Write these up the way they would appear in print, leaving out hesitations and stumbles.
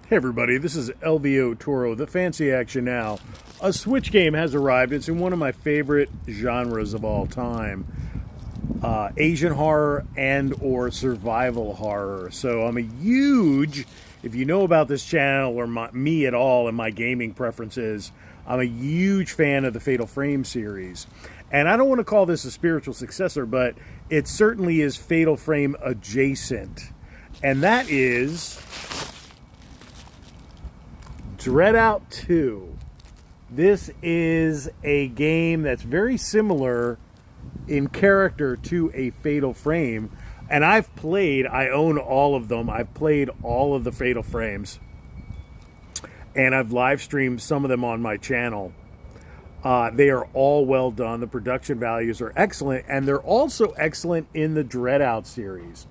Hey everybody, this is LVO Toro, the Fancy Action Now. A Switch game has arrived. It's in one of my favorite genres of all time. Asian horror and or survival horror. So I'm a huge, if you know about this channel or me at all and my gaming preferences, I'm a huge fan of the Fatal Frame series. And I don't want to call this a spiritual successor, but it certainly is Fatal Frame adjacent. And that is Dreadout 2. This is a game that's very similar in character to a Fatal Frame. And I own all of them. I've played all of the Fatal Frames. And I've live streamed some of them on my channel. They are all well done. The production values are excellent. And they're also excellent in the Dreadout series.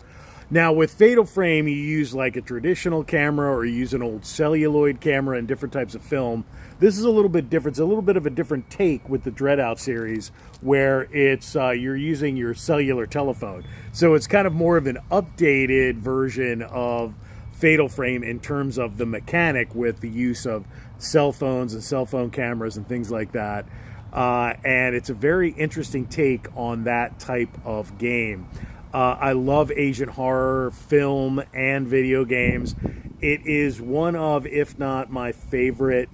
Now, with Fatal Frame, you use like a traditional camera or you use an old celluloid camera and different types of film. This is a little bit different. It's a little bit of a different take with the Dreadout series where it's you're using your cellular telephone. So it's kind of more of an updated version of Fatal Frame in terms of the mechanic with the use of cell phones and cell phone cameras and things like that. And it's a very interesting take on that type of game. I love Asian horror, film, and video games. It is one of, if not my favorite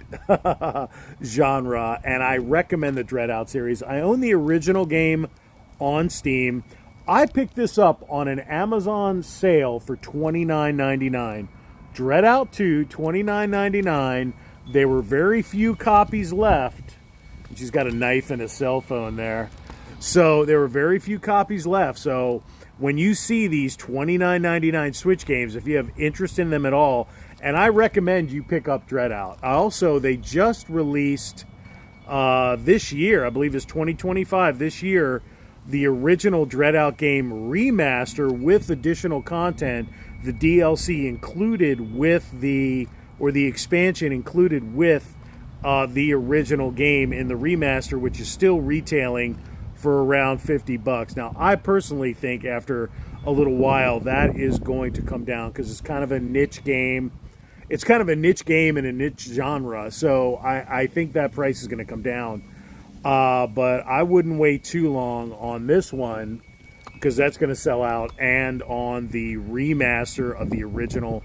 genre, and I recommend the Dreadout series. I own the original game on Steam. I picked this up on an Amazon sale for $29.99. Dreadout 2, $29.99. There were very few copies left. She's got a knife and a cell phone there. So there were very few copies left. So when you see these $29.99 Switch games, if you have interest in them at all, and I recommend you pick up Dreadout. Also, they just released this year, I believe it's 2025, this year, the original Dreadout game remaster with additional content, the DLC included with the expansion included with the original game in the remaster, which is still retailing for around $50. Now, I personally think after a little while that is going to come down because it's kind of a niche game. It's kind of a niche game in a niche genre, so I think that price is going to come down. But I wouldn't wait too long on this one because that's going to sell out, and on the remaster of the original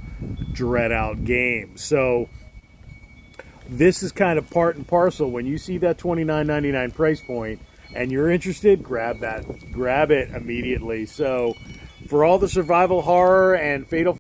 Dreadout game. So this is kind of part and parcel. When you see that $29.99 price point and you're interested, grab it immediately. So for all the survival horror and Fatal